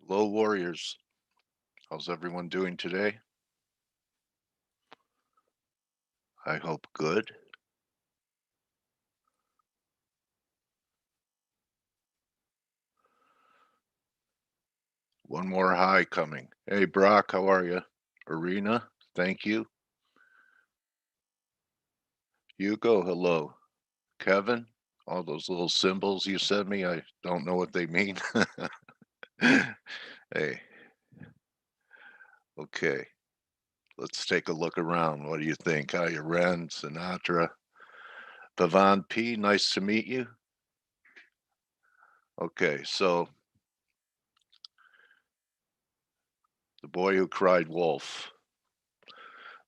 Hello, Warriors. How's everyone doing today? I hope good. One more high coming. Hey, Brock, how are you? Arena, thank you. Hugo, hello. Kevin, all those little symbols you sent me, I don't know what they mean. Hey, okay, let's take a look around. What do you think? How you, Ren, Sinatra? Pavan P, nice to meet you. Okay, so the boy who cried wolf.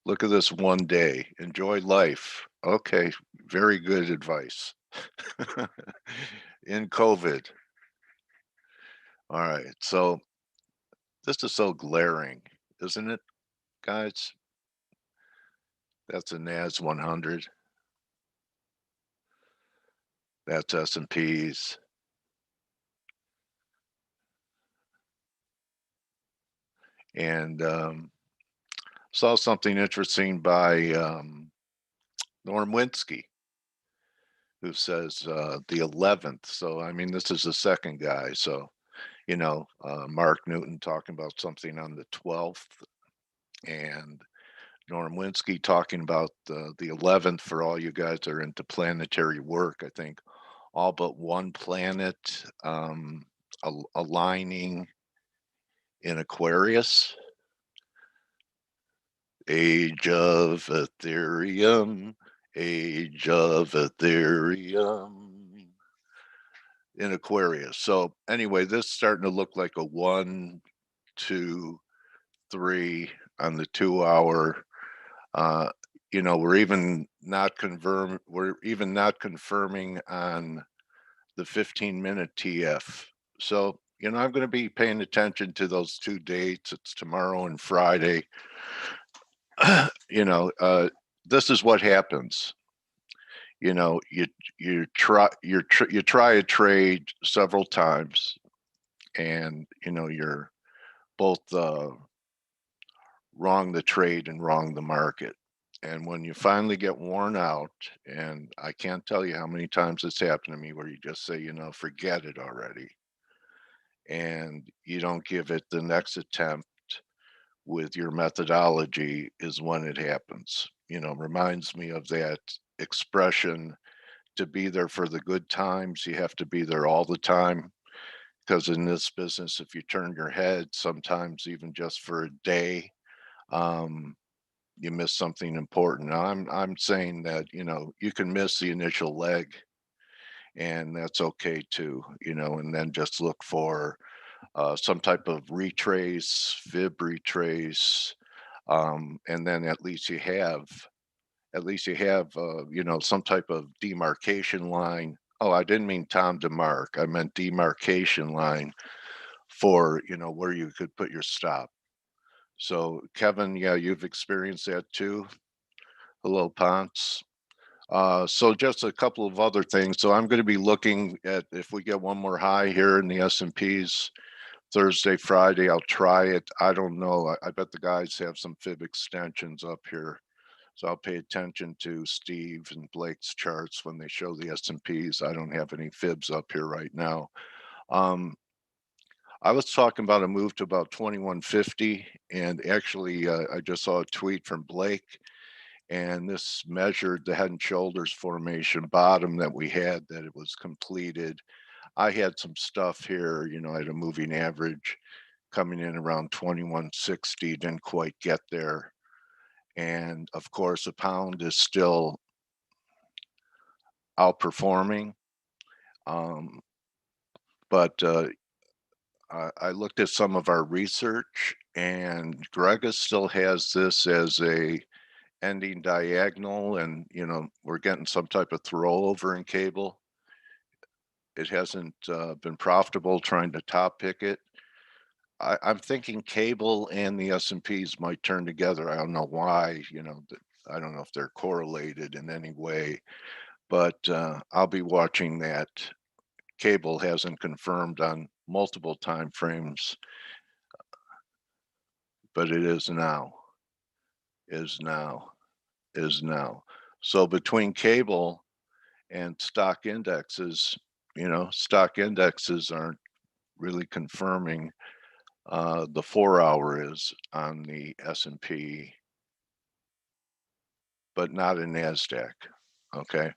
Look at this one day. Enjoy life. Okay, very good advice. In COVID. All right. So this is so glaring, isn't it, guys? That's a NAS 100. That's S&Ps. And saw something interesting by Norm Winsky, who says the 11th. So, I mean, this is the second guy. So, Mark Newton talking about something on the 12th, and Norm Winsky talking about the 11th for all you guys that are into planetary work. I think all but one planet aligning in Aquarius. Age of Ethereum, Age of Ethereum in Aquarius. So anyway, this is starting to look like a 1, 2, 3 on the 2 hour. Uh, we're even not confirming on the 15-minute TF. So, I'm going to be paying attention to those two dates. It's tomorrow and Friday. you know, uh, this is what happens. You try a trade several times, and you're both wrong the trade and wrong the market. And when you finally get worn out, and I can't tell you how many times it's happened to me where you just say, forget it already. And you don't give it the next attempt with your methodology is when it happens. Reminds me of that expression, to be there for the good times, you have to be there all the time. Because in this business, if you turn your head, sometimes even just for a day, um, you miss something important. Now, I'm saying that you can miss the initial leg, and that's okay too. And then just look for some type of retrace, fib retrace, and then at least you have some type of demarcation line. Oh, I didn't mean Tom DeMark. I meant demarcation line for where you could put your stop. So Kevin, yeah, you've experienced that too. Hello, Ponce. So just a couple of other things. So I'm going to be looking at if we get one more high here in the S&Ps Thursday, Friday. I'll try it. I don't know. I bet the guys have some fib extensions up here. So I'll pay attention to Steve and Blake's charts when they show the S&Ps. I don't have any fibs up here right now. Um, I was talking about a move to about 2150, and actually, I just saw a tweet from Blake, and this measured the head and shoulders formation bottom that we had, that it was completed. I had some stuff here, I had a moving average coming in around 2160, didn't quite get there. And of course, a pound is still outperforming. Um, but I looked at some of our research, and Grega still has this as a ending diagonal, and we're getting some type of throwover in cable. It hasn't been profitable trying to top pick it. I'm thinking cable and the S&Ps might turn together. I don't know why. I don't know if they're correlated in any way, but I'll be watching that. Cable hasn't confirmed on multiple time frames but it is now, is now, is now. So between cable and stock indexes, stock indexes aren't really confirming. The 4-hour is on the S&P, but not in NASDAQ. Okay.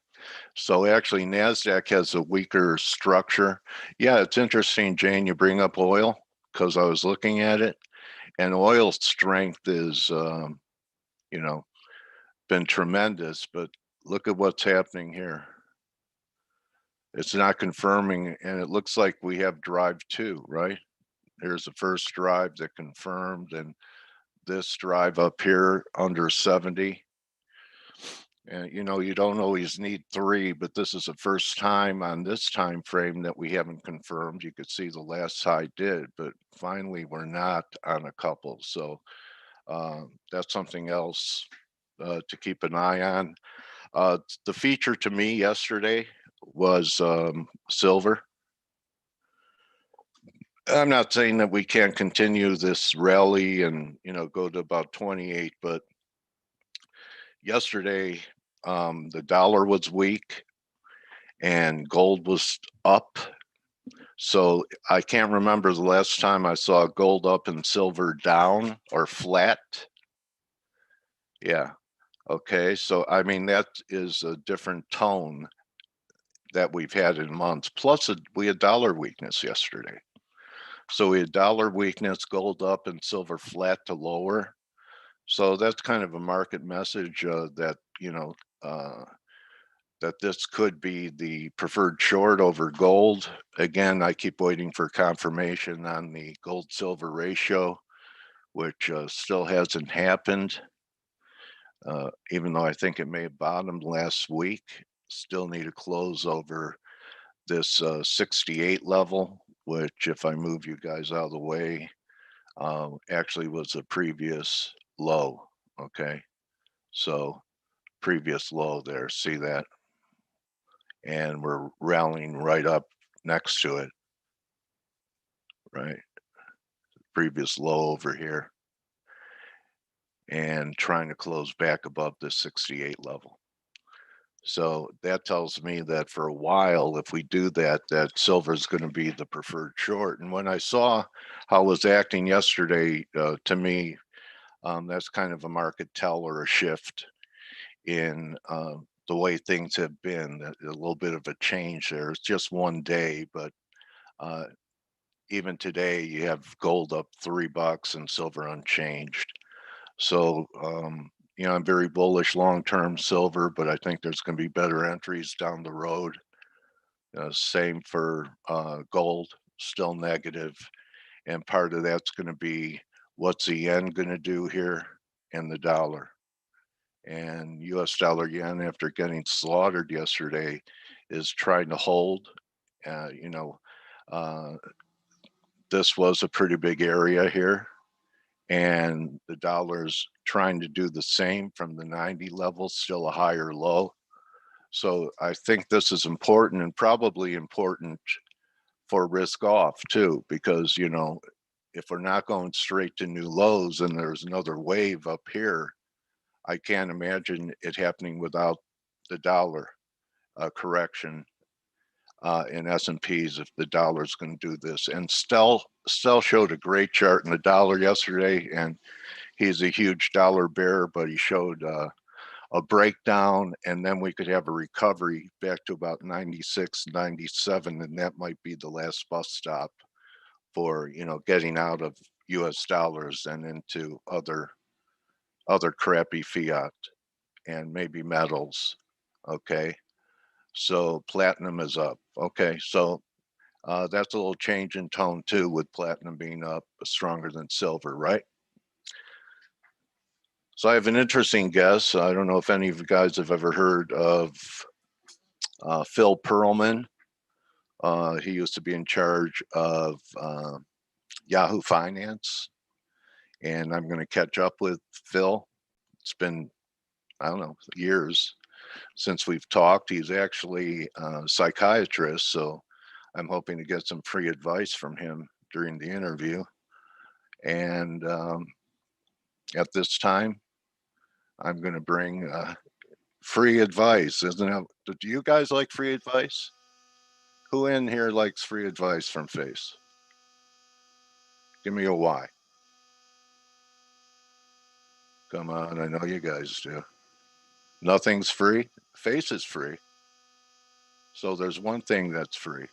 So actually NASDAQ has a weaker structure. Yeah, it's interesting, Jane, you bring up oil because I was looking at it, and oil strength is, you know, been tremendous, but look at what's happening here. It's not confirming, and it looks like we have drive 2, right? Here's the first drive that confirmed, and this drive up here under 70. And you don't always need 3, but this is the first time on this time frame that we haven't confirmed. You could see the last high did, but finally we're not on a couple. So that's something else to keep an eye on. The feature to me yesterday was silver. I'm not saying that we can't continue this rally and go to about 28, but yesterday the dollar was weak and gold was up. So I can't remember the last time I saw gold up and silver down or flat. Yeah. Okay. So I mean that is a different tone that we've had in months. Plus, we had dollar weakness yesterday. So we had dollar weakness, gold up, and silver flat to lower. So that's kind of a market message that that this could be the preferred short over gold. Again, I keep waiting for confirmation on the gold silver ratio, which still hasn't happened. Even though I think it may have bottomed last week, still need to close over this 68 level, which if I move you guys out of the way, actually was a previous low. Okay. So previous low there, see that? And we're rallying right up next to it, right? Previous low over here, and trying to close back above the 68 level. So that tells me that for a while, if we do that, that silver is going to be the preferred short. And when I saw how it was acting yesterday, to me, that's kind of a market tell or a shift in the way things have been. A little bit of a change there. It's just one day, but even today you have gold up $3 and silver unchanged. So I'm very bullish long-term silver, but I think there's going to be better entries down the road. Same for gold, still negative, and part of that's going to be what's the yen going to do here and the dollar. And US dollar yen, after getting slaughtered yesterday, is trying to hold. Uh, you know, uh, this was a pretty big area here, and the dollar's trying to do the same from the 90 level, still a higher low. So I think this is important, and probably important for risk off too, because if we're not going straight to new lows and there's another wave up here, I can't imagine it happening without the dollar correction in S&Ps if the dollar's going to do this. And Stell showed a great chart in the dollar yesterday, and he's a huge dollar bear, but he showed a breakdown, and then we could have a recovery back to about 96, 97, and that might be the last bus stop for getting out of US dollars and into other crappy fiat and maybe metals. Okay. So platinum is up. Okay. So that's a little change in tone too, with platinum being up stronger than silver, right? So I have an interesting guess. I don't know if any of you guys have ever heard of Phil Pearlman. He used to be in charge of Yahoo Finance, and I'm going to catch up with Phil. It's been, I don't know, years since we've talked. He's actually a psychiatrist, so I'm hoping to get some free advice from him during the interview. And at this time, I'm going to bring free advice. Isn't it? Do you guys like free advice? Who in here likes free advice from Face? Give me a why. Come on, I know you guys do. Nothing's free. Face is free. So there's one thing that's free.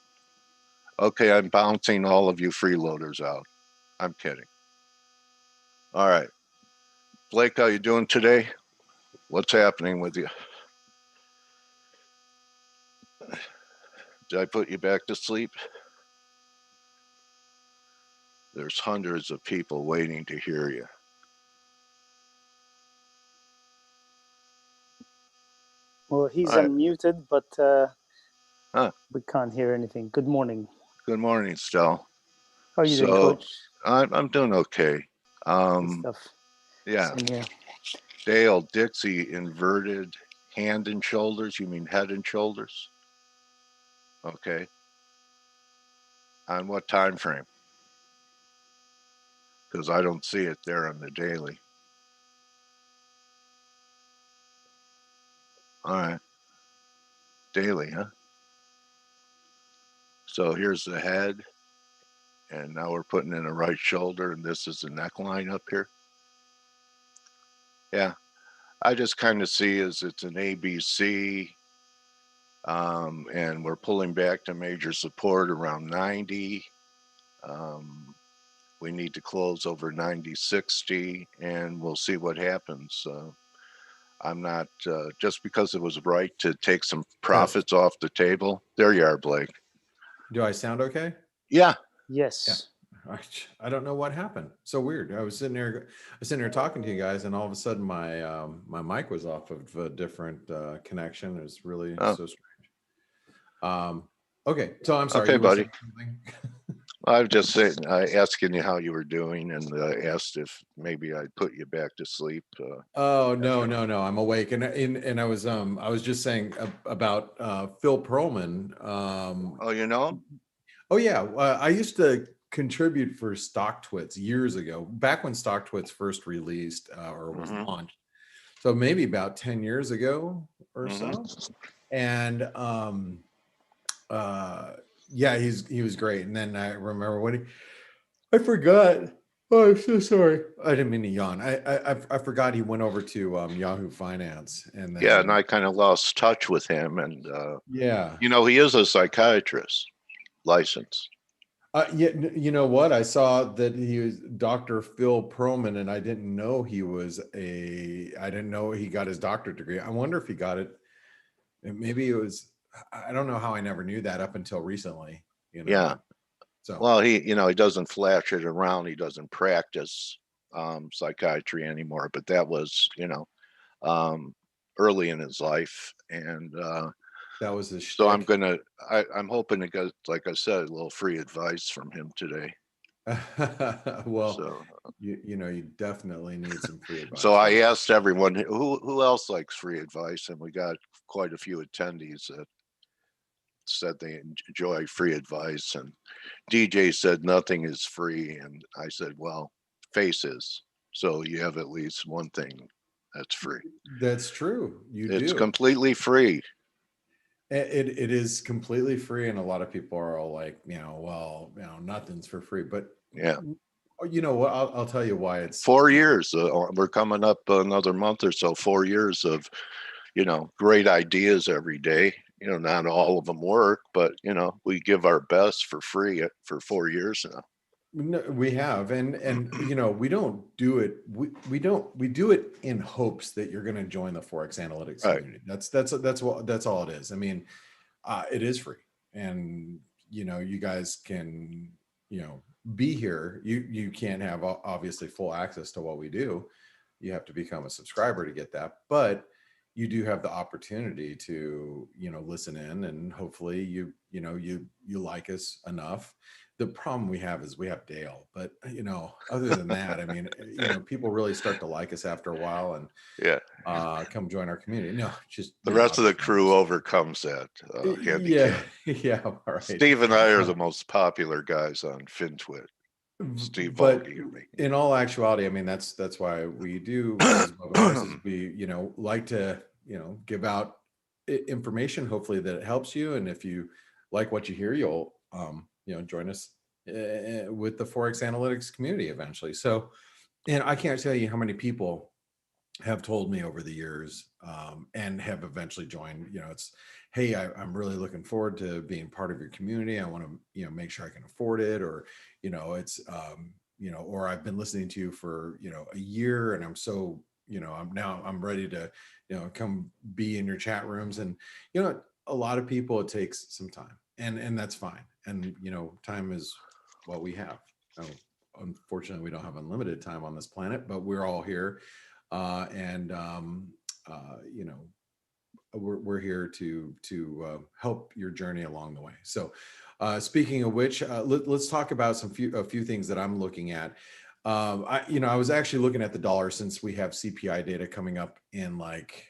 Okay, I'm bouncing all of you freeloaders out. I'm kidding. All right. Blake, how you doing today? What's happening with you? Did I put you back to sleep? There's hundreds of people waiting to hear you. Well, he's All right. unmuted, but Huh. we can't hear anything. Good morning. Good morning, Stel. How are you doing, So Coach? I'm doing okay. Good stuff. Yeah. Same here. Dale, Dixie, inverted hand and shoulders. You mean head and shoulders? Okay. On what time frame? Because I don't see it there on the daily. All right. Daily, huh? So here's the head. And now we're putting in a right shoulder, and this is the neckline up here. Yeah. I just kind of see as it's an ABC. And we're pulling back to major support around 90. We need to close over 90.60, and we'll see what happens. I'm not, just because it was right to take some profits off the table. There you are, Blake. Do I sound okay? Yeah. Yes. I don't know what happened. So weird. I was sitting there talking to you guys, and all of a sudden my my mic was off of a different connection. It was really so strange. Okay, so I'm sorry. Okay, buddy. I was just saying, asking you how you were doing, and asked if maybe I'd put you back to sleep. Oh no, I'm awake, and I was just saying about Phil Pearlman. Oh, you know? Oh yeah, I used to contribute for StockTwits years ago, back when StockTwits first released or was launched. So maybe about 10 years ago or so. And yeah, he was great. And then I remember when I forgot. Oh, I'm so sorry. I didn't mean to yawn. I forgot he went over to Yahoo Finance, and then, yeah, and I kind of lost touch with him. And yeah, you know, he is a psychiatrist, licensed. Yeah, you know what? I saw that he was Dr. Phil Pearlman, and I didn't know he was I didn't know he got his doctorate degree. I wonder if he got it. Maybe it was. I don't know how I never knew that up until recently. You know. Yeah. So well, he doesn't flash it around. He doesn't practice psychiatry anymore. But that was early in his life, and that was his so shtick. I'm hoping to get, like I said, a little free advice from him today. Well, so, you know, you definitely need some free advice. So I asked everyone who else likes free advice, and we got quite a few attendees that said they enjoy free advice. And DJ said nothing is free, and I said, well, Face is. So you have at least one thing that's free. That's true. It's completely free. It is completely free, and a lot of people are all like, you know, well, you know, nothing's for free. But yeah, you know what? I'll tell you why. It's 4 years. We're coming up another month or so. 4 years of, you know, great ideas every day. You know, not all of them work, but you know, we give our best for free for 4 years now. No, we have, and you know, we don't do it. We do it in hopes that you're going to join the Forex analytics community. That's all it is. I mean, it is free, and you know, you guys can, you know, be here. You can't have obviously full access to what we do. You have to become a subscriber to get that, but you do have the opportunity to, you know, listen in, and hopefully you like us enough. The problem we have is we have Dale, but you know, other than that, I mean, you know, people really start to like us after a while, and come join our community. No, just the rest of the crew overcomes that handicap. Yeah, all right. Steve and I are the most popular guys on FinTwit. Steve But Volge or me. in all actuality, I mean, that's why we do these webinars, is we, like to, give out information, hopefully that it helps you. And if you like what you hear, you'll, join us with the Forex analytics community eventually. So, and I can't tell you how many people have told me over the years, and have eventually joined. It's, hey, I'm really looking forward to being part of your community. I want to, make sure I can afford it, or, it's, or I've been listening to you for, a year, and I'm so, I'm ready to, come be in your chat rooms. And, a lot of people, it takes some time, and that's fine. And, time is what we have. Unfortunately, we don't have unlimited time on this planet, but we're all here. And we're here to help your journey along the way. So, speaking of which, let's talk about a few things that I'm looking at. I was actually looking at the dollar, since we have CPI data coming up in like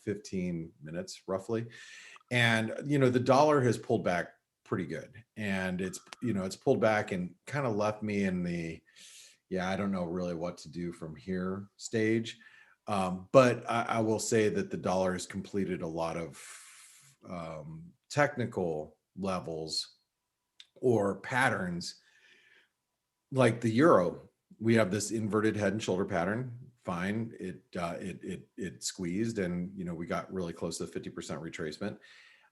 15 minutes roughly, and the dollar has pulled back pretty good, and it's pulled back and kind of left me in the, yeah, I don't know really what to do from here stage. But I will say that the dollar has completed a lot of technical levels or patterns, like the euro. We have this inverted head and shoulder pattern. Fine, it squeezed, and we got really close to the 50% retracement.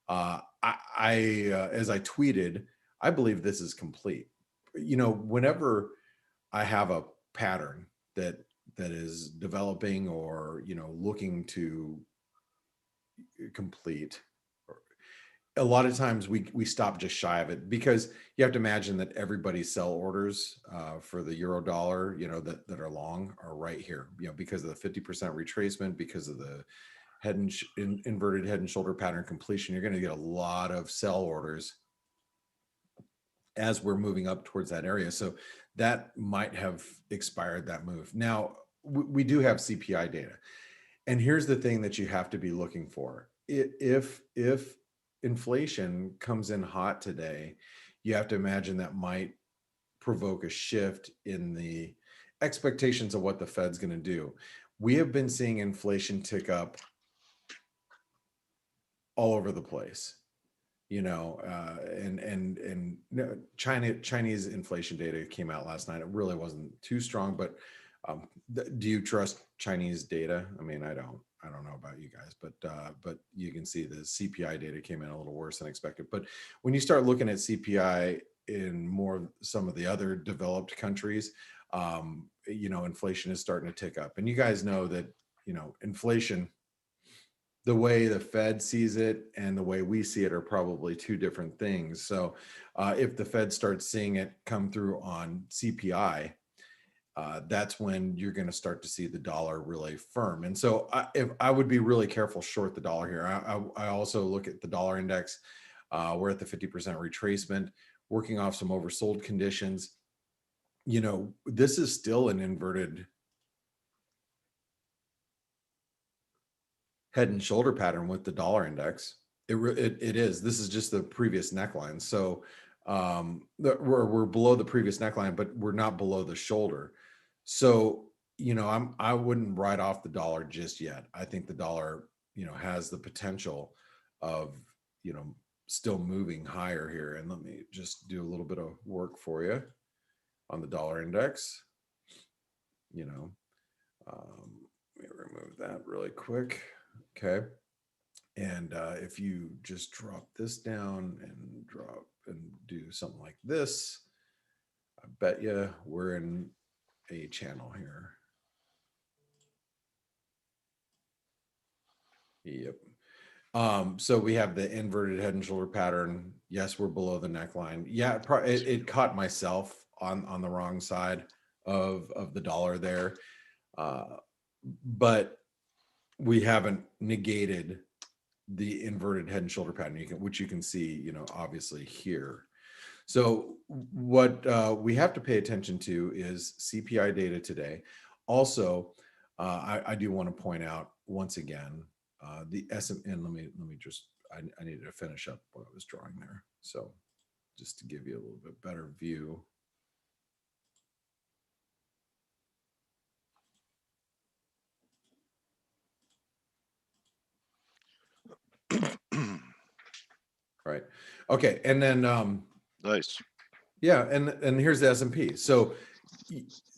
As I tweeted, I believe this is complete. Whenever I have a pattern that is developing, or looking to complete, a lot of times we stop just shy of it, because you have to imagine that everybody's sell orders for the euro dollar, that are long, are right here, because of the 50% retracement, because of the inverted head and shoulder pattern completion. You're going to get a lot of sell orders as we're moving up towards that area. So that might have expired that move. Now we do have CPI data. And here's the thing that you have to be looking for. If inflation comes in hot today, you have to imagine that might provoke a shift in the expectations of what the Fed's going to do. We have been seeing inflation tick up all over the place. And Chinese inflation data came out last night. It really wasn't too strong, but do you trust Chinese data? I mean, I don't know about you guys, but you can see the CPI data came in a little worse than expected. But when you start looking at CPI in some of the other developed countries, inflation is starting to tick up. And you guys know that, inflation, the way the Fed sees it and the way we see it are probably two different things. So if the Fed starts seeing it come through on CPI, that's when you're going to start to see the dollar really firm. And so if I would be really careful short the dollar here. I also look at the dollar index. We're at the 50% retracement, working off some oversold conditions. This is still an inverted head and shoulder pattern with the dollar index. It is. This is just the previous neckline. So we're below the previous neckline, but we're not below the shoulder. So I wouldn't write off the dollar just yet. I think the dollar has the potential of still moving higher here. And let me just do a little bit of work for you on the dollar index. Let me remove that really quick. Okay. And if you just drop this down and do something like this, I bet you we're in a channel here. Yep. So we have the inverted head and shoulder pattern. Yes, we're below the neckline. Yeah, it caught myself on the wrong side of the dollar there. But we haven't negated the inverted head and shoulder pattern, which you can see, obviously here. So what we have to pay attention to is CPI data today. Also, I do want to point out once again, the SM, and let me just, I needed to finish up what I was drawing there. So just to give you a little bit better view. Right. Okay. And then, Nice. yeah, and here's the S&P. So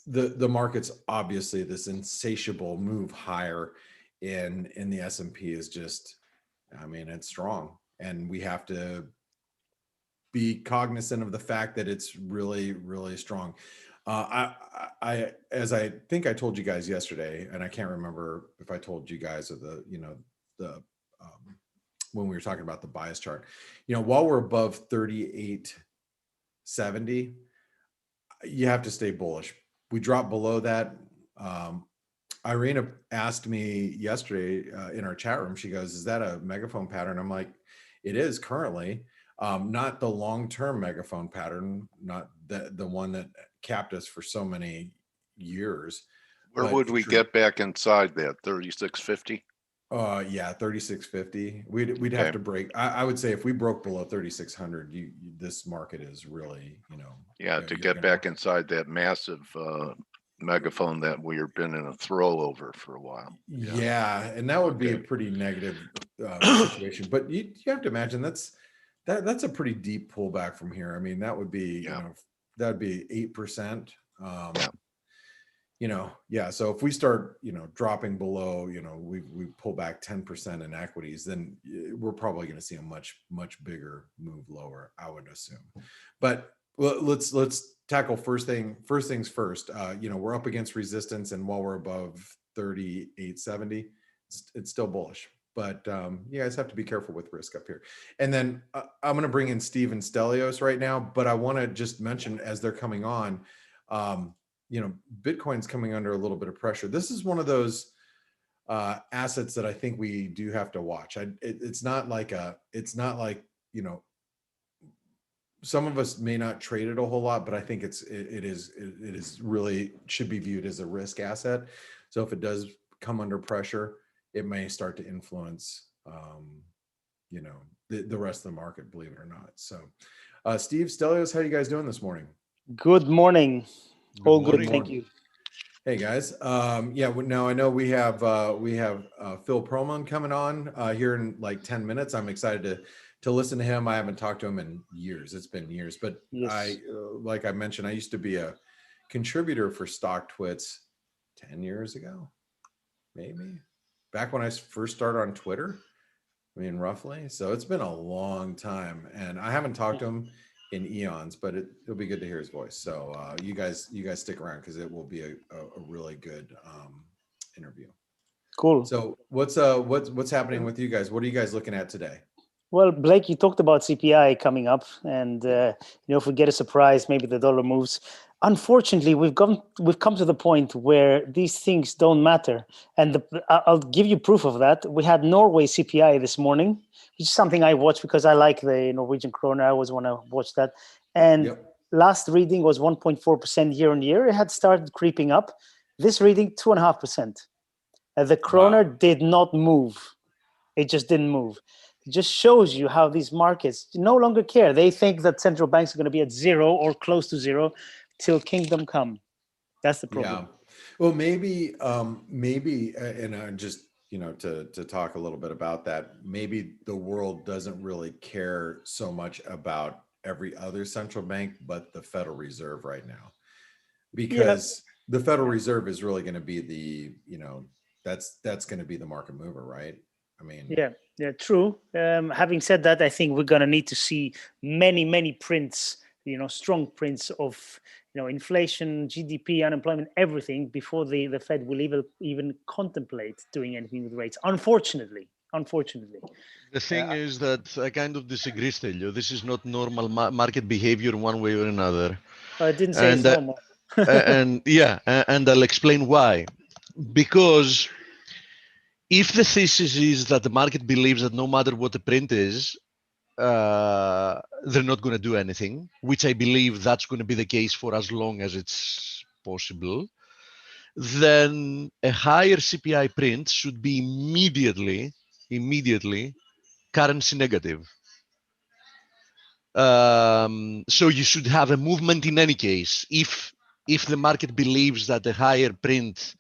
the market's obviously this insatiable move higher in the S&P is just, I mean, it's strong, and we have to be cognizant of the fact that it's really, really strong. As I think I told you guys yesterday, and I can't remember if I told you guys or the when we were talking about the bias chart, while we're above 38.70, you have to stay bullish. We dropped below that. Irina asked me yesterday in our chat room, she goes, is that a megaphone pattern? I'm like, it is currently. Not the long-term megaphone pattern, not the one that capped us for so many years. Where would we get back inside that 3650? Yeah, 3650. We'd have to break. I would say if we broke below 3600, this market is really, Yeah, to get back inside that massive megaphone that we've been in a throw over for a while. Yeah, and that would be a pretty negative situation. But you have to imagine that's a pretty deep pullback from here. I mean, that would be that'd be 8%. So if we start, dropping below, we pull back 10% in equities, then we're probably going to see a much, much bigger move lower, I would assume. But let's tackle first things first. We're up against resistance, and while we're above 38.70, it's still bullish. But you guys have to be careful with risk up here. And then I'm going to bring in Steve and Stelios right now, but I want to just mention as they're coming on, Bitcoin's coming under a little bit of pressure. This is one of those assets that I think we do have to watch. It's not like some of us may not trade it a whole lot, but I think it is really should be viewed as a risk asset. So if it does come under pressure, it may start to influence, the rest of the market, believe it or not. So, Steve, Stelios, how are you guys doing this morning? Good morning. All good, thank you. Hey guys, now I know we have Phil Perlman coming on here in like 10 minutes. I'm excited to listen to him. I haven't talked to him in years. It's been years, but yes. Like I mentioned, I used to be a contributor for StockTwits 10 years ago, maybe back when I first started on Twitter. I mean, roughly. So it's been a long time, and I haven't talked to him in eons, but it'll be good to hear his voice. So you guys stick around because it will be a really good interview. Cool. So what's happening with you guys? What are you guys looking at today? Well, Blake, you talked about CPI coming up, and if we get a surprise, maybe the dollar moves. Unfortunately, we've come to the point where these things don't matter, and I'll give you proof of that. We had Norway CPI this morning, which is something I watch because I like the Norwegian kroner. I always want to watch that. And last reading was 1.4% year on year. It had started creeping up. This reading 2.5%. The kroner did not move. It just didn't move. It just shows you how these markets no longer care. They think that central banks are going to be at zero or close to zero till kingdom come. That's the problem. Yeah. Well, maybe, and just, to talk a little bit about that, maybe the world doesn't really care so much about every other central bank, but the Federal Reserve right now, because the Federal Reserve is really going to be that's going to be the market mover, right? I mean, yeah, true. Having said that, I think we're going to need to see many prints, strong prints of, inflation, GDP, unemployment, everything before the Fed will even contemplate doing anything with rates. Unfortunately. The thing is that I kind of disagree, Stelio. This is not normal market behavior one way or another. I didn't say it's normal. and I'll explain why. Because if the thesis is that the market believes that no matter what the print is, they're not going to do anything, which I believe that's going to be the case for as long as it's possible, then a higher CPI print should be immediately currency negative. So you should have a movement in any case. If the market believes that the higher print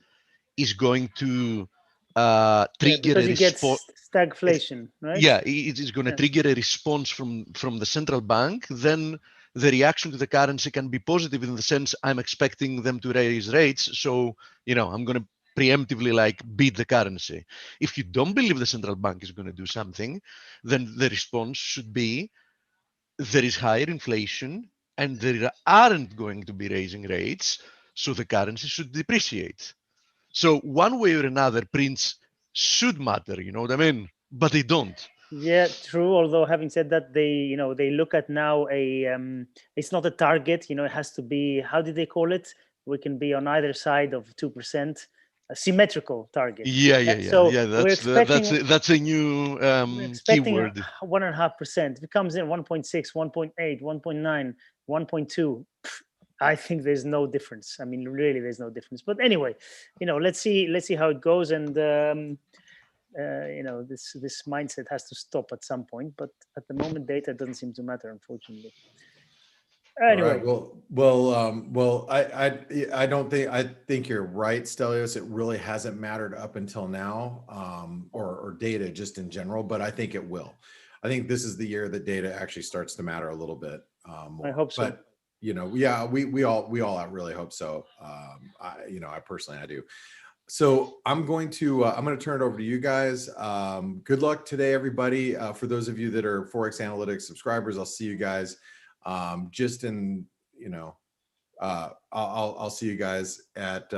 is going to trigger because a you get response. stagflation, right? Yeah, it is going to Yeah. trigger a response from the central bank. Then the reaction to the currency can be positive in the sense I'm expecting them to raise rates, so I'm going to preemptively like beat the currency. If you don't believe the central bank is going to do something, then the response should be there is higher inflation and there aren't going to be raising rates, so the currency should depreciate. So one way or another, prints should matter, you know what I mean? But they don't. Yeah, true. Although having said that, they look at now it's not a target. It has to be, how did they call it? We can be on either side of 2%, a symmetrical target. Yeah. So That's that's a new we're expecting keyword. 1.5%. If it comes in 1.6, 1.8, 1.9, 1.2, I think there's no difference. I mean, really, there's no difference. But anyway, let's see how it goes. And this mindset has to stop at some point. But at the moment, data doesn't seem to matter, unfortunately. Anyway, Well, I don't think, I think you're right, Stelios. It really hasn't mattered up until now, or data just in general, but I think it will. I think this is the year that data actually starts to matter a little bit more. I hope so. But yeah, we all really hope so. I personally, I do. So I'm going to turn it over to you guys. Good luck today, everybody. For those of you that are Forex Analytics subscribers, I'll see you guys just in, I'll see you guys at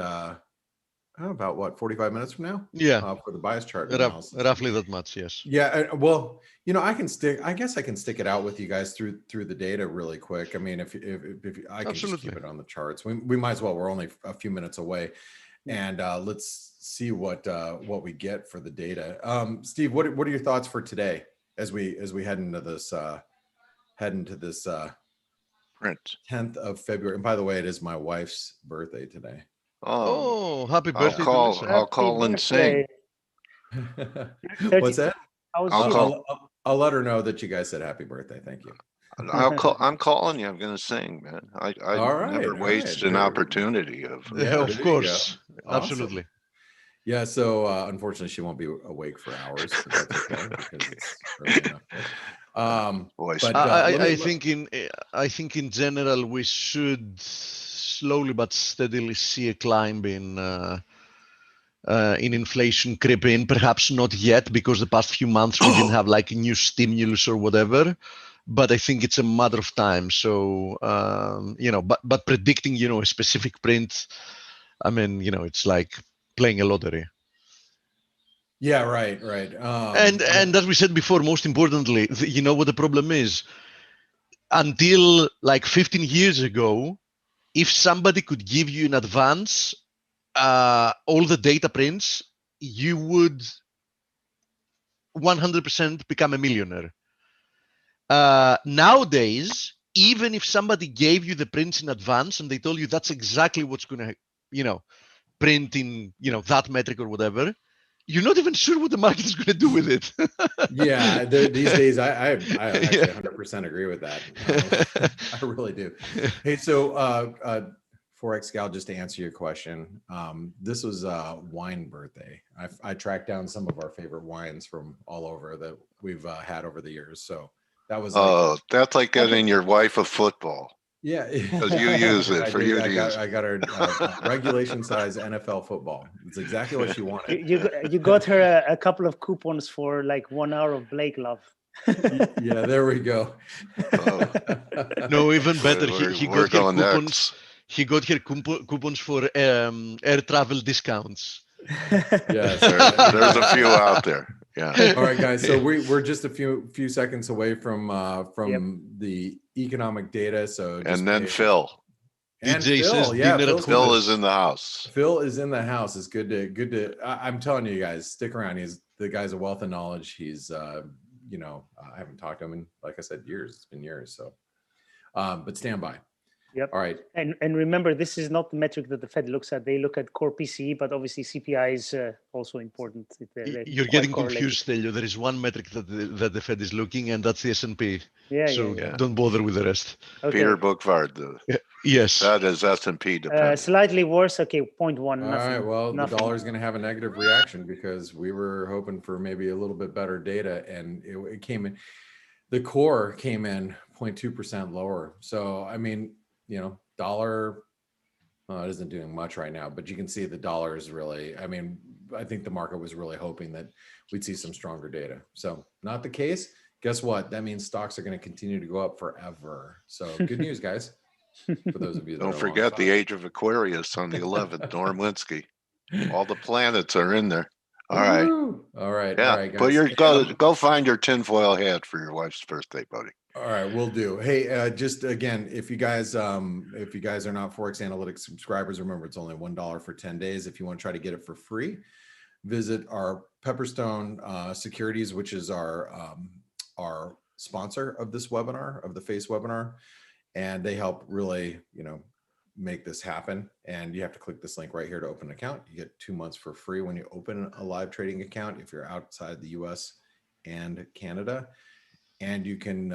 about what, 45 minutes from now? Yeah. For the bias chart analysis. Roughly that much, yes. Yeah. Well, I guess I can stick it out with you guys through the data really quick. I mean, if I can just keep it on the charts, we might as well. We're only a few minutes away, and let's see what we get for the data. Steve, what are your thoughts for today as we head into this Print. 10th of February? And by the way, it is my wife's birthday today. Oh, happy birthday! I'll call and sing. What's that? I'll let her know that you guys said happy birthday. Thank you. I'm calling you. I'm going to sing, man. I never waste an opportunity of. Yeah, of course. Awesome. Absolutely. Yeah. So unfortunately, she won't be awake for hours. So that's okay, because it's early enough. But I think in general we should slowly but steadily see a climb in inflation creep in. Perhaps not yet, because the past few months we didn't have like a new stimulus or whatever. But I think it's a matter of time. So but predicting a specific print, I mean it's like playing a lottery. Yeah, right. And as we said before, most importantly, you know what the problem is? Until like 15 years ago, if somebody could give you in advance all the data prints, you would 100% become a millionaire. Nowadays, even if somebody gave you the prints in advance and they told you that's exactly what's going to, print in, that metric or whatever, you're not even sure what the market is going to do with it. Yeah, these days I actually 100% agree with that. I really do. Hey, so Forex Gal, just to answer your question, this was wine birthday. I tracked down some of our favorite wines from all over that we've had over the years. So that was that's like getting your wife a football. Yeah, because you use it for you to use. I got her regulation size NFL football. It's exactly what she wanted. You got her a couple of coupons for like 1 hour of Blake Love. Yeah, there we go. No, even better. He got her coupons. Next. He got her coupons for air travel discounts. Yes, there's a few out there. Yeah. All right, guys. So we're just a few seconds away from the economic data. So and then Phil. And Phil, yeah, Phil is in the house. Phil is in the house. It's good to. I'm telling you guys, stick around. The guy's a wealth of knowledge. He's I haven't talked to him in, like I said, years. It's been years. So, but stand by. Yep. All right. And remember, this is not the metric that the Fed looks at. They look at core PCE, but obviously CPI is also important. You're getting confused, Stelio. There is one metric that the Fed is looking, and that's the S&P. Yeah. So don't bother with the rest. Okay. Peter Bookvard. Yes. That is S&P dependent. Slightly worse. Okay, 0.1. All Nothing. right. Well, the nothing. dollar's going to have a negative reaction because we were hoping for maybe a little bit better data, and it came in. The core came in 0.2% lower. So, I mean, dollar, it isn't doing much right now, but you can see the dollar is really, I mean, I think the market was really hoping that we'd see some stronger data. So not the case. Guess what? That means stocks are going to continue to go up forever. So good news, guys. For those of you that Don't are forget the long age of Aquarius on the 11th, Norm Linsky. stocks. All the planets are in there. All right. Woo! All right. Yeah. All right, Put guys. your Hey, go find your tinfoil hat for your wife's birthday, buddy. all right, we'll do. Hey, just again, if you guys are not Forex Analytics subscribers, remember it's only $1 for 10 days. If you want to try to get it for free, visit our Pepperstone Securities, which is our sponsor of this webinar, of the FACE webinar, and they help really, make this happen. And you have to click this link right here to open an account. You get 2 months for free when you open a live trading account if you're outside the US and Canada. And you can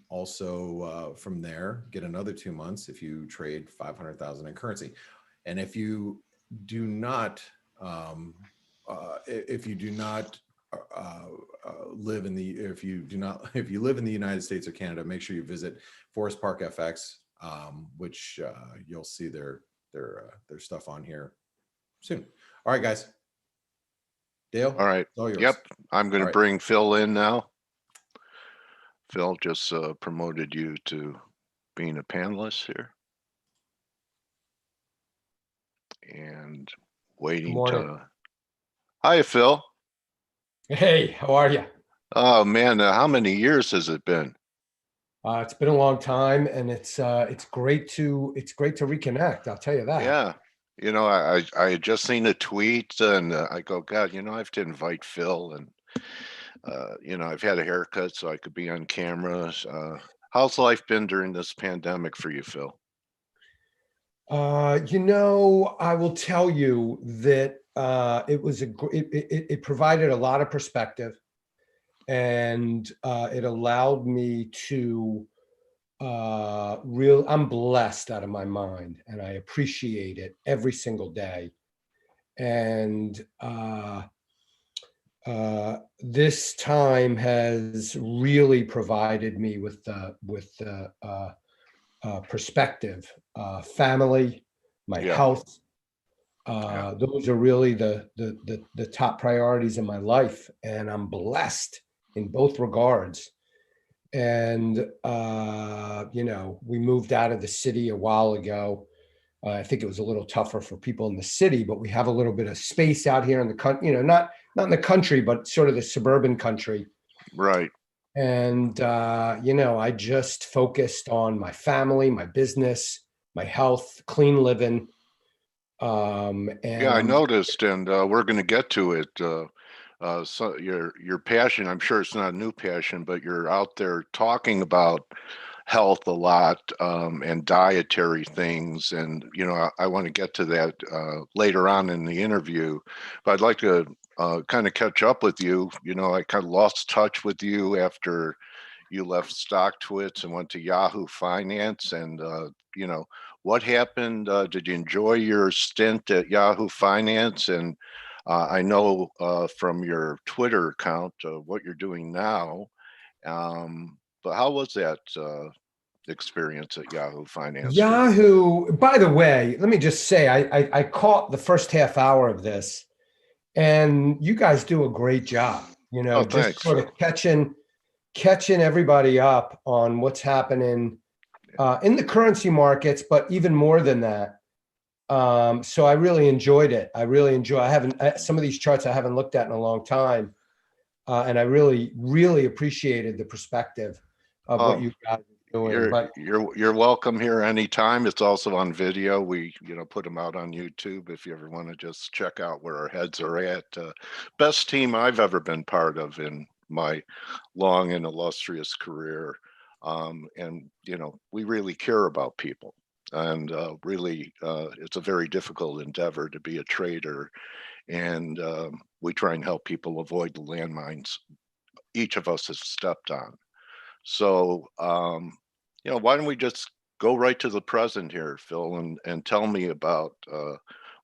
also from there get another 2 months if you trade 500,000 in currency. And if you do not if you live in the United States or Canada, make sure you visit Forest Park FX, which you'll see their stuff on here soon. All right, guys. Dale. All right. It's all yours. Yep. I'm going All to right. bring Phil in now. Phil just promoted you to being a panelist here. And waiting morning. to. Hi, Phil. Hey, how are you? Oh man, how many years has it been? It's been a long time, and it's great to reconnect. I'll tell you that. Yeah. I had just seen a tweet and I go, God, I have to invite Phil, and I've had a haircut so I could be on camera. How's life been during this pandemic for you, Phil? I will tell you that it provided a lot of perspective, and it allowed me to I'm blessed out of my mind, and I appreciate it every single day. And this time has really provided me with perspective, family, my Yeah. health. Yeah. Those are really the top priorities in my life, and I'm blessed in both regards. And we moved out of the city a while ago. I think it was a little tougher for people in the city, but we have a little bit of space out here in the country, not in the country, but sort of the suburban country. Right. And, I just focused on my family, my business, my health, clean living. And Yeah, I noticed, and we're going to get to it. So your passion, I'm sure it's not a new passion, but you're out there talking about health a lot, and dietary things. And, I want to get to that later on in the interview, but I'd like to kind of catch up with you. I kind of lost touch with you after you left StockTwits and went to Yahoo Finance. And, what happened? Did you enjoy your stint at Yahoo Finance? And I know from your Twitter account what you're doing now. But how was that experience at Yahoo Finance? Yahoo, by the way, let me just say, I caught the first half hour of this, and you guys do a great job, Oh, just thanks, sort of Phil. catching everybody up on what's happening in the currency markets, but even more than that. So I really enjoyed it. I haven't some of these charts I haven't looked at in a long time. And I really, really appreciated the perspective of what you guys are doing. But You're welcome here anytime. It's also on video. We put them out on YouTube if you ever want to just check out where our heads are at. Best team I've ever been part of in my long and illustrious career. And we really care about people. And really, it's a very difficult endeavor to be a trader. And we try and help people avoid the landmines each of us has stepped on. So, why don't we just go right to the present here, Phil, and tell me about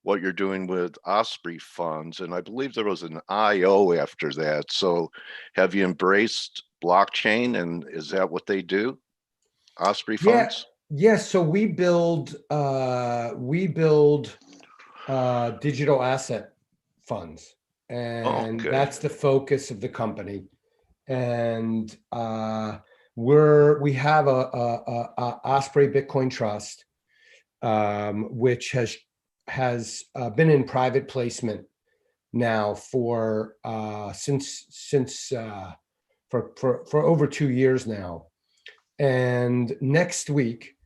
what you're doing with Osprey funds. And I believe there was an IO after that. So have you embraced blockchain, and is that what they do? Osprey Yeah, funds? yeah. So we build digital asset funds, and Okay. that's the focus of the company. And we have a Osprey Bitcoin Trust, which has been in private placement now for since for over 2 years now. And next week,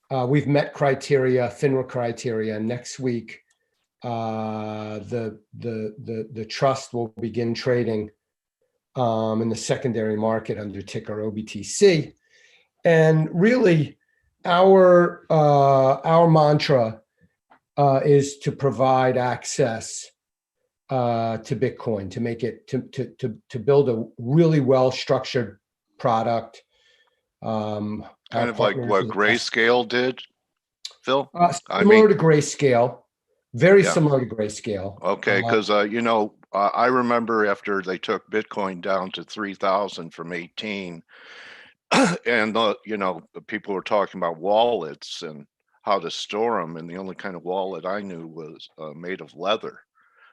we've met criteria, FINRA criteria. Next week, the trust will begin trading in the secondary market under ticker OBTC. And really, our mantra is to provide access to Bitcoin, to make it to build a really well structured product. Kind of like what Grayscale did, Phil? Similar to Grayscale, very Yeah. similar to Grayscale. Okay, because I remember after they took Bitcoin down to 3,000 from 18, and people were talking about wallets and how to store them, and the only kind of wallet I knew was made of leather.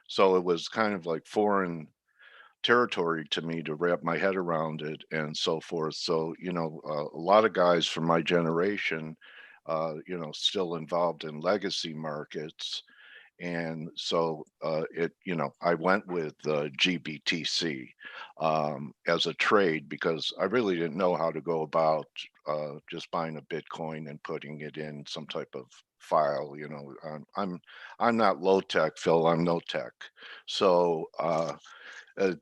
So it was kind of like foreign territory to me to wrap my head around it and so forth. So a lot of guys from my generation, still involved in legacy markets. And so I went with GBTC as a trade because I really didn't know how to go about just buying a Bitcoin and putting it in some type of file. I'm not low tech, Phil. I'm no tech. So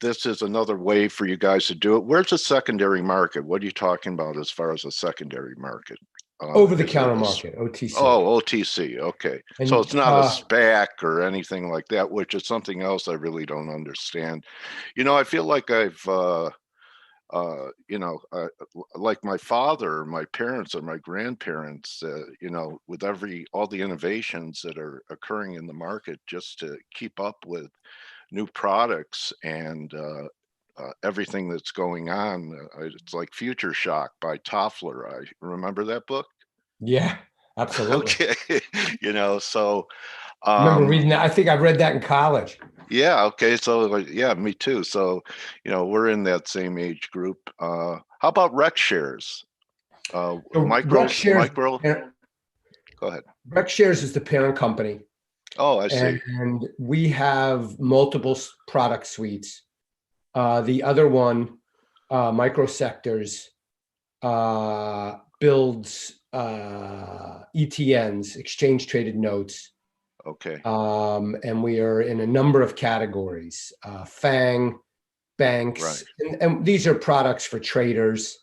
this is another way for you guys to do it. Where's the secondary market? What are you talking about as far as a secondary market? Over the counter market, OTC. Oh, OTC. Okay. And, So it's not a SPAC or anything like that, which is something else I really don't understand. I feel like I've, like my father, my parents, or my grandparents, with all the innovations that are occurring in the market just to keep up with new products and everything that's going on. It's like Future Shock by Toffler. I remember that book. Yeah, absolutely. Okay. So Remember reading that? I think I read that in college. yeah. Okay. So yeah, me too. So, we're in that same age group. How about RecShares? So Micro. Go ahead. RecShares is the parent company. Oh, I see. And we have multiple product suites. The other one, Microsectors, builds ETNs, exchange traded notes. Okay. And we are in a number of categories, FANG, banks, Right. and these are products for traders,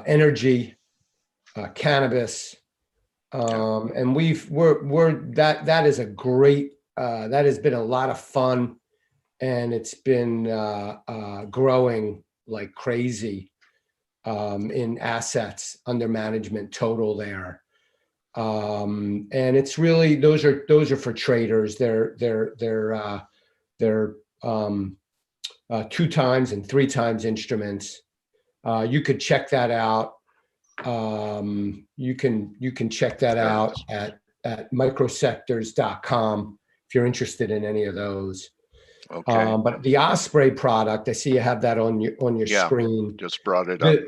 energy, cannabis. And that is a great, that has been a lot of fun, and it's been growing like crazy in assets under management total there. And it's really, those are for traders. They're 2 times and 3 times instruments. You could check that out. You can check that out at microsectors.com if you're interested in any of those. Okay. But the Osprey product, I see you have that on your Yeah, screen. just brought it up.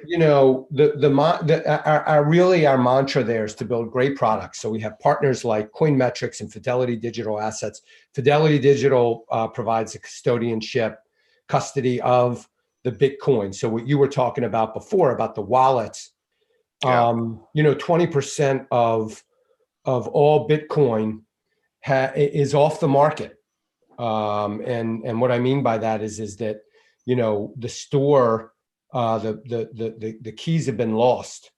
Our mantra there is to build great products. So we have partners like Coinmetrics and Fidelity Digital Assets. Fidelity Digital provides the custody of the Bitcoin. So what you were talking about before about the wallets, 20% of all Bitcoin is off the market. And what I mean by that is that, the store, the keys have been lost,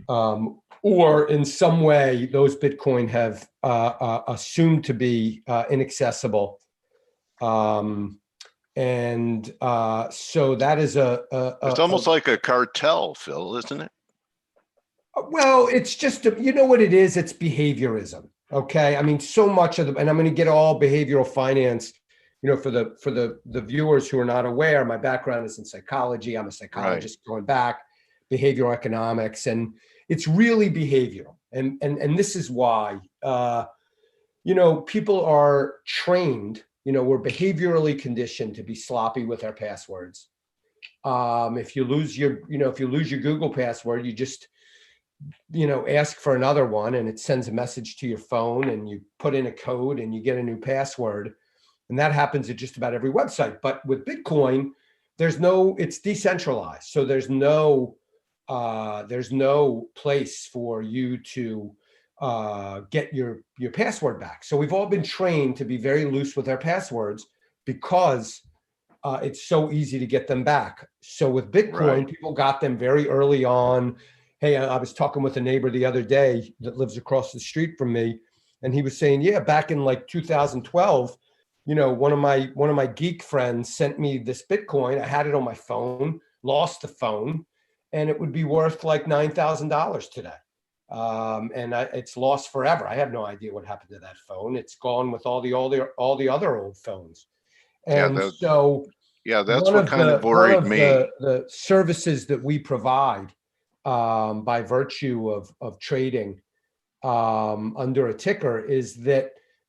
or in some way those Bitcoin have assumed to be inaccessible. And so that is It's almost like a cartel, Phil, isn't it? well, it's just, you know what it is? It's behaviorism. Okay. I mean, so much of the, and I'm going to get all behavioral finance, you know, for the viewers who are not aware, my background is in psychology. I'm a psychologist going back, behavioral economics, and it's really behavioral. And this is why, you know, people are trained, you know, we're behaviorally conditioned to be sloppy with our passwords. If you lose your, you know, if you lose your Google password, you just, you know, ask for another one and it sends a message to your phone and you put in a code and you get a new password. And that happens at just about every website. But with Bitcoin, there's no, it's decentralized. So there's no place for you to get your password back. So we've all been trained to be very loose with our passwords because it's so easy to get them back. So with Bitcoin, people got them very early on. Hey, I was talking with a neighbor the other day that lives across the street from me, and he was saying, yeah, back in like 2012, you know, one of my geek friends sent me this Bitcoin. I had it on my phone, lost the phone, and it would be worth like $9,000 today. It's lost forever. I have no idea what happened to that phone. It's gone with all the other old phones. And that's what kind of worried me. The services that we provide by virtue of trading under a ticker is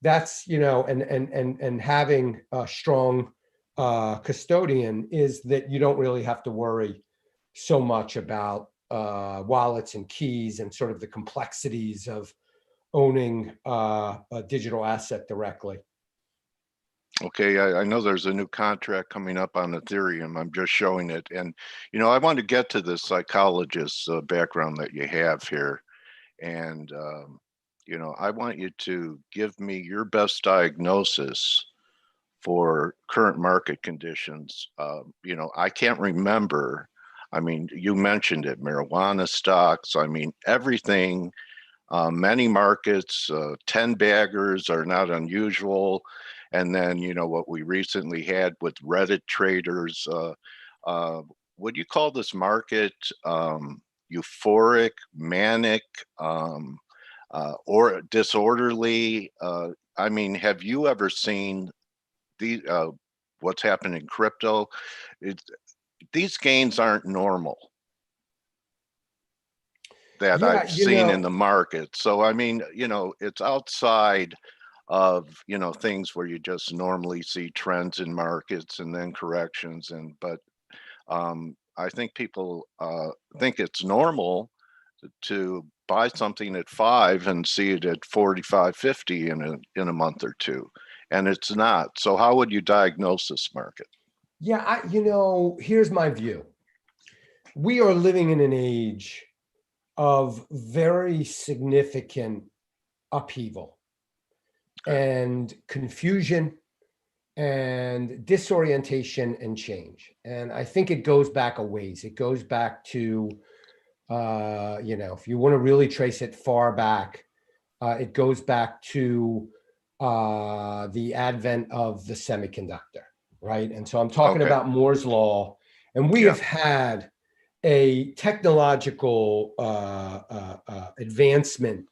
that's, you know, and having a strong custodian is that you don't really have to worry so much about wallets and keys and sort of the complexities of owning a digital asset directly. Okay, I know there's a new contract coming up on Ethereum. I'm just showing it. And, you know, I want to get to the psychologist background that you have here. And, you know, I want you to give me your best diagnosis for current market conditions. You know, I can't remember. I mean, you mentioned it, marijuana stocks. I mean, everything, many markets, 10 baggers are not unusual. And then, you know, what we recently had with Reddit traders, what do you call this market? Euphoric, manic, or disorderly? I mean, have you ever seen what's happened in crypto? These gains aren't normal that I've seen in the market. So, I mean, you know, it's outside of, you know, things where you just normally see trends in markets and then corrections. But I think people think it's normal to buy something at 5 and see it at 45, 50 in a month or two, and it's not. So how would you diagnose this market? Yeah, you know, here's my view. We are living in an age of very significant upheaval and confusion and disorientation and change. And I think it goes back a ways. It goes back to, you know, if you want to really trace it far back, it goes back to the advent of the semiconductor, right? And so I'm talking about Moore's Law, and we have had a technological advancement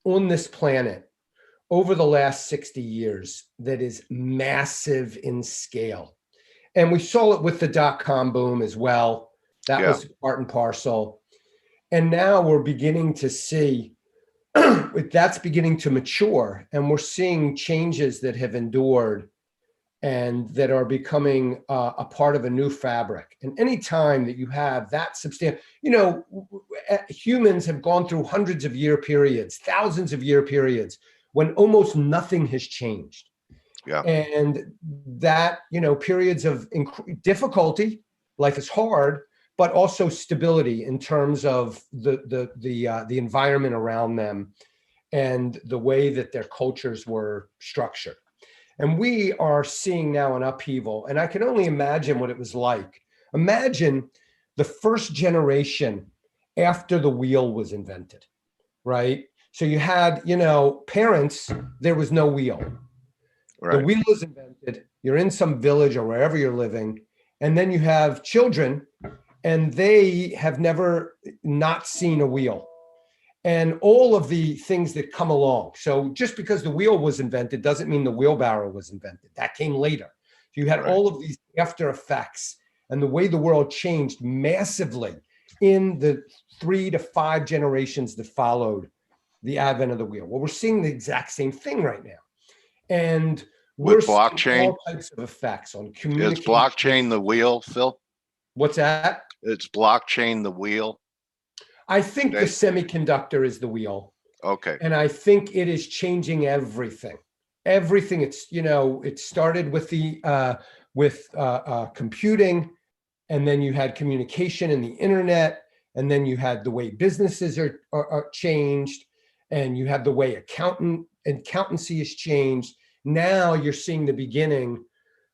on this planet over the last 60 years that is massive in scale. And we saw it with the dot-com boom as well. That was part and parcel. And now we're beginning to see that's beginning to mature, and we're seeing changes that have endured and that are becoming a part of a new fabric. And any time that you have that substantial, you know, humans have gone through hundreds of year periods, thousands of year periods, when almost nothing has changed. Yeah. And that, you know, periods of difficulty, life is hard, but also stability in terms of the environment around them and the way that their cultures were structured. And we are seeing now an upheaval. And I can only imagine what it was like. Imagine the first generation after the wheel was invented, right? So you had, you know, parents, there was no wheel. Right. The wheel was invented. you're in some village or wherever you're living, and then you have children and they have never not seen a wheel and all of the things that come along. So just because the wheel was invented doesn't mean the wheelbarrow was invented. That came later. So you had Right. all of these after effects and the way the world changed massively in the 3 to 5 generations that followed the advent of the wheel. Well, we're seeing the exact same thing right now. And we're With seeing blockchain, all types of effects on is communication. blockchain the wheel, Phil? What's that? It's blockchain the wheel. I think the Okay. semiconductor is the wheel. Okay. And I think it is changing everything. Everything. It's, you know, it started with the computing, and then you had communication and the internet, and then you had the way businesses are changed, and you have the way accountancy has changed. Now you're seeing the beginning,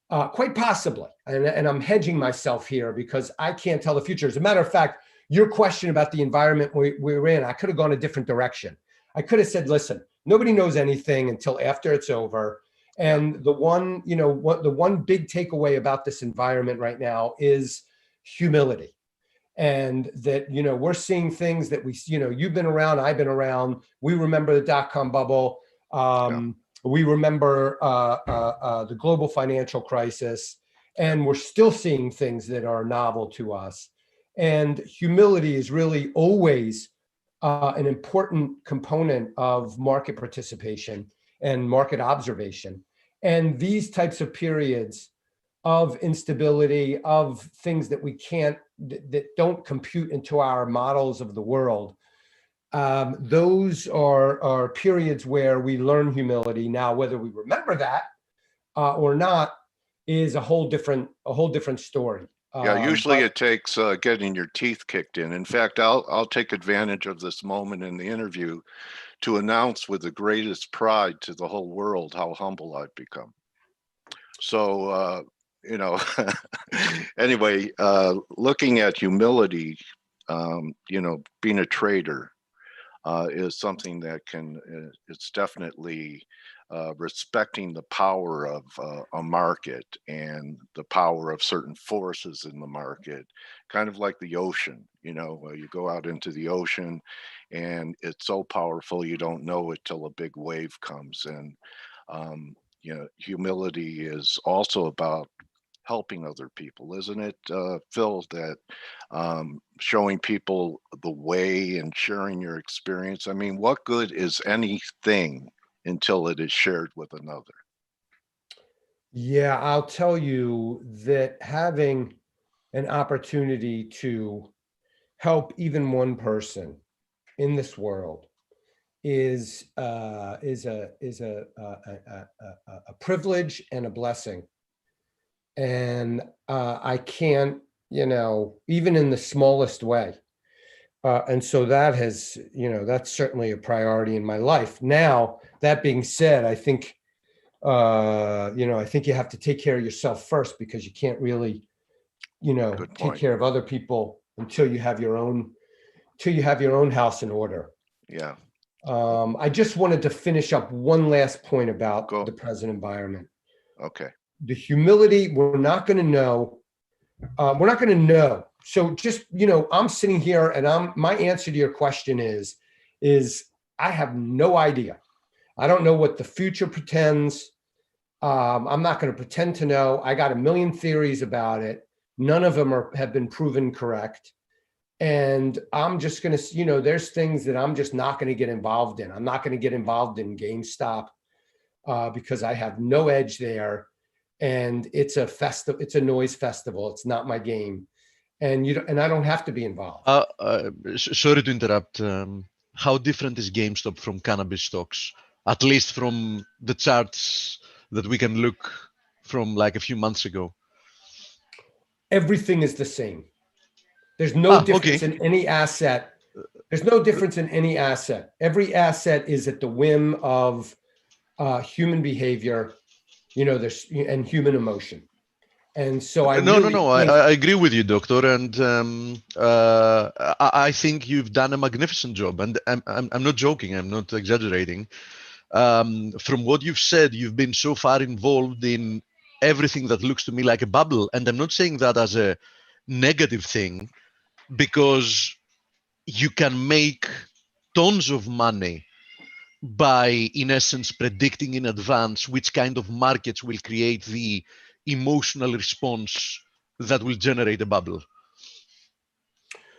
quite possibly, and I'm hedging myself here because I can't tell the future. As a matter of fact, your question about the environment we're in, I could have gone a different direction. I could have said, listen, nobody knows anything until after it's over. And the one big takeaway about this environment right now is humility. And that, you know, we're seeing things that we, you know, you've been around, I've been around. We remember the dot-com bubble. We remember the global financial crisis, and we're still seeing things that are novel to us. And humility is really always an important component of market participation and market observation. And these types of periods of instability, of things that we can't, that don't compute into our models of the world, those are periods where we learn humility. Now, whether we remember that or not is a whole different story. Yeah, usually But it takes getting your teeth kicked in. In fact, I'll take advantage of this moment in the interview to announce with the greatest pride to the whole world how humble I've become. So, you know, anyway, looking at humility, you know, being a trader is something that can, it's definitely respecting the power of a market and the power of certain forces in the market, kind of like the ocean. You know, you go out into the ocean and it's so powerful you don't know it till a big wave comes. And you know, humility is also about helping other people, isn't it, Phil? That showing people the way and sharing your experience. I mean, what good is anything until it is shared with another? yeah, I'll tell you that having an opportunity to help even one person in this world is a privilege and a blessing. And I can't, you know, even in the smallest way. And so that has, you know, that's certainly a priority in my life. Now, that being said, I think, you know, I think you have to take care of yourself first, because you can't really, you know, Good take point. care of other people until you have your own house in order. Yeah. I just wanted to finish up one last point about Go. the present environment. Okay. The humility, we're not going to know. We're not going to know. So just, you know, I'm sitting here and my answer to your question is I have no idea. I don't know what the future pretends. I'm not going to pretend to know. I got a million theories about it. None of them have been proven correct. And I'm just going to, you know, there's things that I'm just not going to get involved in. I'm not going to get involved in GameStop because I have no edge there. And it's a noise festival. It's not my game. And I don't have to be involved. Sorry to interrupt. How different is GameStop from cannabis stocks? At least from the charts that we can look from like a few months ago. Everything is the same. There's no difference okay. in any asset. There's no difference in any asset. Every asset is at the whim of human behavior, you know, and human emotion. And so I agree with you, Doctor. And I think you've done a magnificent job. And I'm not joking. I'm not exaggerating. From what you've said, you've been so far involved in everything that looks to me like a bubble. And I'm not saying that as a negative thing, because you can make tons of money by, in essence, predicting in advance which kind of markets will create the emotional response that will generate a bubble.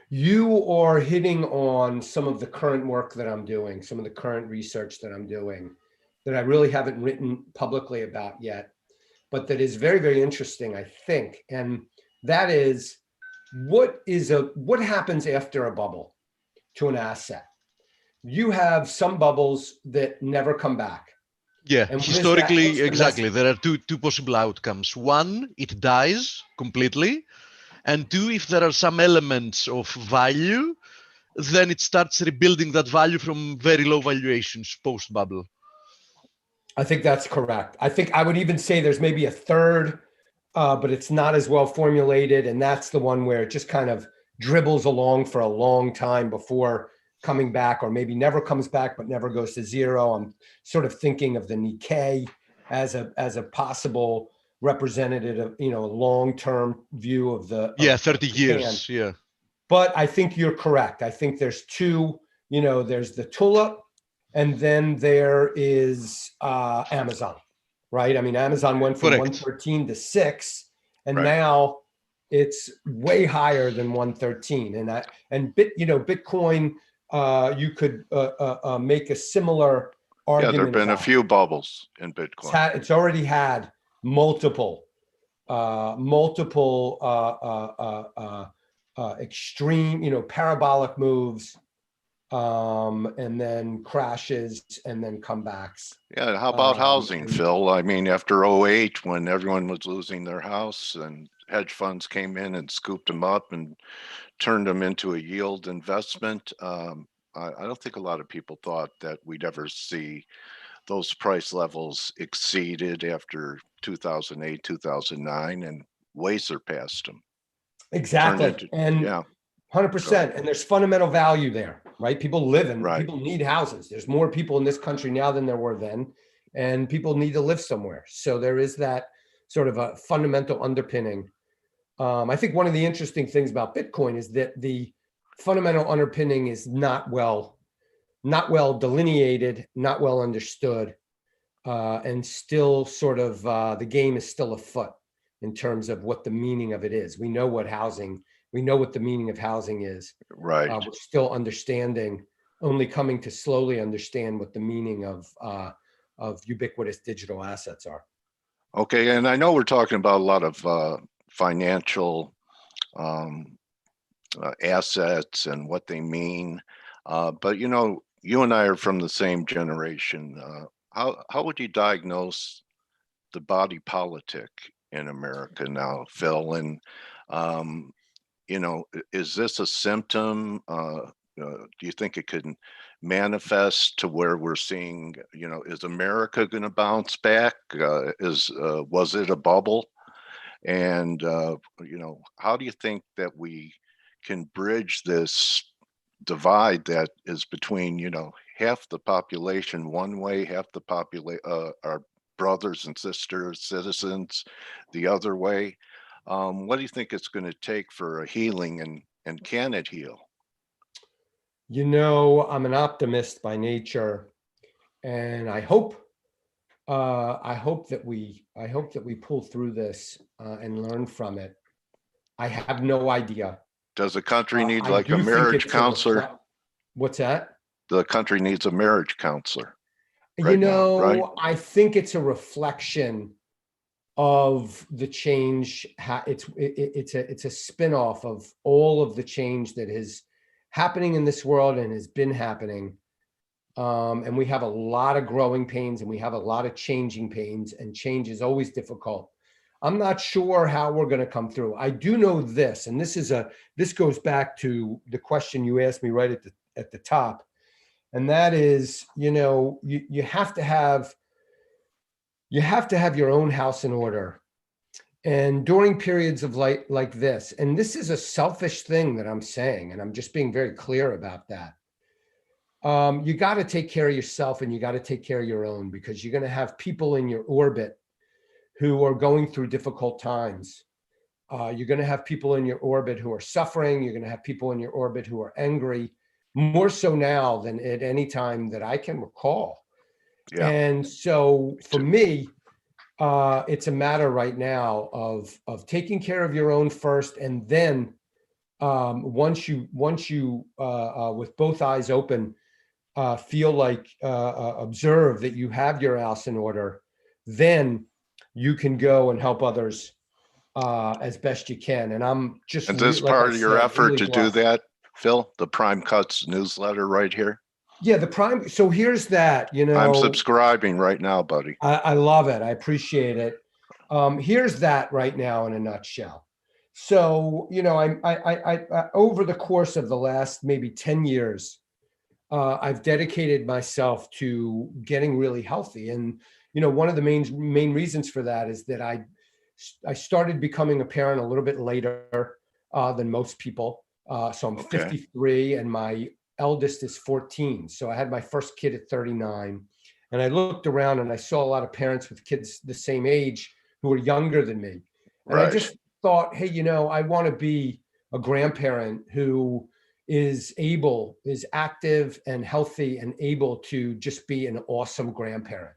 You are hitting on some of the current work that I'm doing, some of the current research that I'm doing that I really haven't written publicly about yet, but that is very, very interesting, I think. And that is, what happens after a bubble to an asset? You have some bubbles that never come back. Yeah, And historically, exactly. There are two possible outcomes. One, it dies completely. And two, if there are some elements of value, then it starts rebuilding that value from very low valuations post-bubble. I think that's correct. I think I would even say there's maybe a third, but it's not as well formulated. And that's the one where it just kind of dribbles along for a long time before coming back, or maybe never comes back, but never goes to zero. I'm sort of thinking of the Nikkei as a possible representative of, a long-term view of the 30 years. Yeah. But I think you're correct. I think there's two, there's the tulip, and then there is Amazon, right? I mean, Amazon went from 113 to 6, and now it's way higher than 113. And Bitcoin, you could make a similar argument. Yeah, there've been a few bubbles in Bitcoin. It's already had multiple extreme, parabolic moves, and then crashes and then comebacks. Yeah, how about housing, Phil? I mean, after 2008, when everyone was losing their house and hedge funds came in and scooped them up and turned them into a yield investment, I don't think a lot of people thought that we'd ever see those price levels exceeded after 2008, 2009, and way surpassed them. Exactly. And yeah. 100%. And there's fundamental value there, right? People live in, people need houses. There's more people in this country now than there were then, and people need to live somewhere. So there is that sort of a fundamental underpinning. I think one of the interesting things about Bitcoin is that the fundamental underpinning is not well delineated, not well understood, and still sort of the game is still afoot in terms of what the meaning of it is. We know what the meaning of housing is. Right. We're still only coming to slowly understand what the meaning of ubiquitous digital assets are. Okay, and I know we're talking about a lot of financial assets and what they mean, but you and I are from the same generation. How would you diagnose the body politic in America now, Phil? And is this a symptom? Do you think it could manifest to where we're seeing, is America going to bounce back? Was it a bubble? And, how do you think that we can bridge this divide that is between, half the population one way, half the population, our brothers and sisters, citizens, the other way? What do you think it's going to take for a healing, and can it heal? I'm an optimist by nature, and I hope that we pull through this and learn from it. I have no idea. Does the country need like a marriage counselor? What's that? The country needs a marriage counselor. Right now, right? I think it's a reflection of the change. It's a spin-off of all of the change that is happening in this world and has been happening. And we have a lot of growing pains, and we have a lot of changing pains, and change is always difficult. I'm not sure how we're going to come through. I do know this, and this goes back to the question you asked me right at the top. And that is, you have to have your own house in order. And during periods of like this, and this is a selfish thing that I'm saying, and I'm just being very clear about that. You got to take care of yourself, and you got to take care of your own, because you're going to have people in your orbit who are going through difficult times. You're going to have people in your orbit who are suffering. You're going to have people in your orbit who are angry, more so now than at any time that I can recall. Yeah. And so for too. me, it's a matter right now of taking care of your own first, and then once you with both eyes open, feel like observe that you have your house in order, then you can go and help others as best you can. And I'm just And this like I part of your said, effort really to do blessed. that, Phil, the Prime Cuts newsletter right here. Yeah, the prime. So here's that. I'm subscribing right now, buddy. I love it. I appreciate it. Here's that right now in a nutshell. So, I over the course of the last maybe 10 years, I've dedicated myself to getting really healthy. And, one of the main reasons for that is that I started becoming a parent a little bit later than most people. So I'm Okay. 53 and my eldest is 14. So I had my first kid at 39. And I looked around and I saw a lot of parents with kids the same age who were younger than me. And I Right. just thought, hey, I want to be a grandparent who is active and healthy and able to just be an awesome grandparent.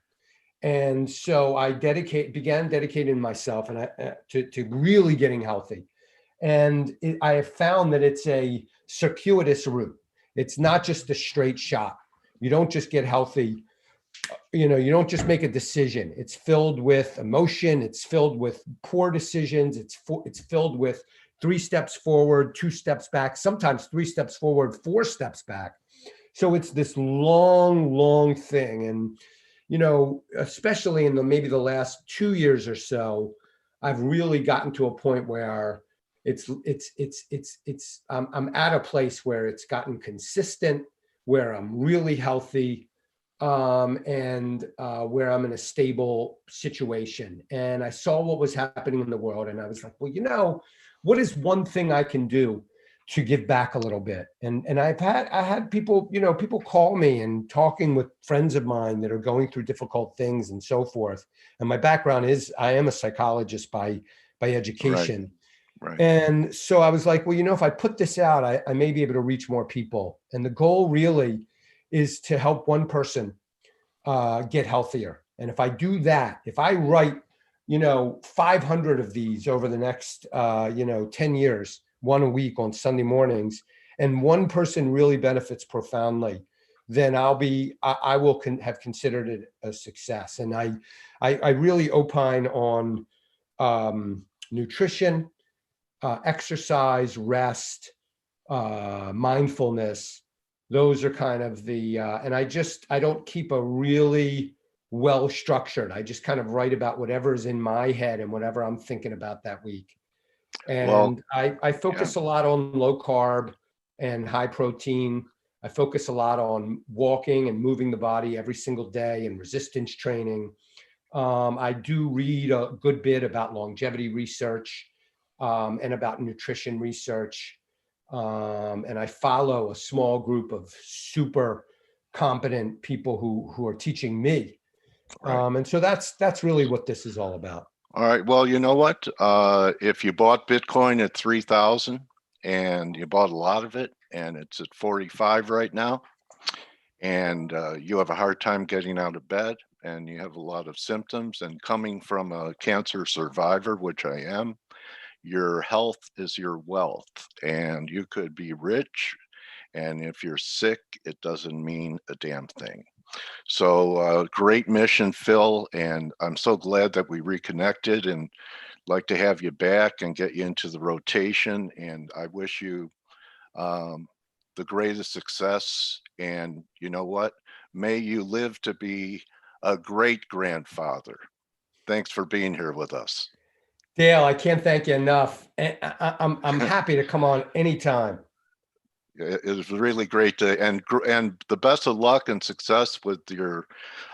And so I began dedicating myself to really getting healthy. And I have found that it's a circuitous route. It's not just a straight shot. You don't just get healthy. You don't just make a decision. It's filled with emotion. It's filled with poor decisions. It's filled with 3 steps forward, 2 steps back, sometimes 3 steps forward, 4 steps back. So it's this long thing. And, especially in maybe the last 2 years or so, I've really gotten to a point where I'm at a place where it's gotten consistent, where I'm really healthy, and where I'm in a stable situation. And I saw what was happening in the world, and I was like, well, what is one thing I can do to give back a little bit? And I had people, people call me and talking with friends of mine that are going through difficult things and so forth. And my background is I am a psychologist by education. Right. And so I was like, well, if I put this out, I may be able to reach more people. And the goal really is to help one person get healthier. And if I do that, if I write, 500 of these over the next, 10 years, one a week on Sunday mornings, and one person really benefits profoundly, then I will have considered it a success. And I really opine on nutrition, exercise, rest, mindfulness. Those are kind of the, and I don't keep a really well structured. I just kind of write about whatever is in my head and whatever I'm thinking about that week. And I focus a lot on low carb and high protein. I focus a lot on walking and moving the body every single day and resistance training. I do read a good bit about longevity research and about nutrition research. And I follow a small group of super competent people who are teaching me. Right. And so that's really what this is all about. All right. Well, you know what? If you bought Bitcoin at 3,000 and you bought a lot of it and it's at 45 right now, and you have a hard time getting out of bed and you have a lot of symptoms, and coming from a cancer survivor, which I am, your health is your wealth, and you could be rich. And if you're sick, it doesn't mean a damn thing. So great mission, Phil. And I'm so glad that we reconnected, and like to have you back and get you into the rotation. And I wish you the greatest success. And you know what? May you live to be a great grandfather. Thanks for being here with us. Dale, I can't thank you enough. And I'm happy to come on anytime. It was really great to, and the best of luck and success with your,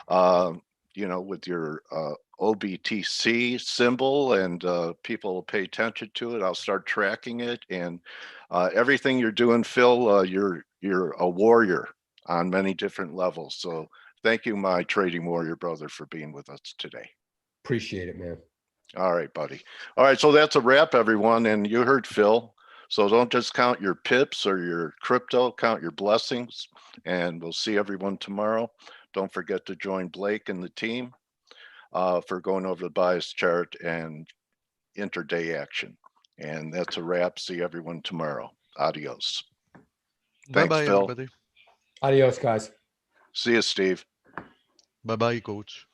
with your OBTC symbol, and people will pay attention to it. I'll start tracking it, and everything you're doing, Phil. You're a warrior on many different levels. So thank you, my trading warrior brother, for being with us today. Appreciate it, man. All right, buddy. All right, so that's a wrap, everyone. And you heard Phil. So don't just count your pips or your crypto, count your blessings. And we'll see everyone tomorrow. Don't forget to join Blake and the team for going over the bias chart and intraday action. And that's a wrap. See everyone tomorrow. Adios. Thanks, Bye-bye, Phil. everybody. Adios, guys. See you, Steve. Bye-bye, coach.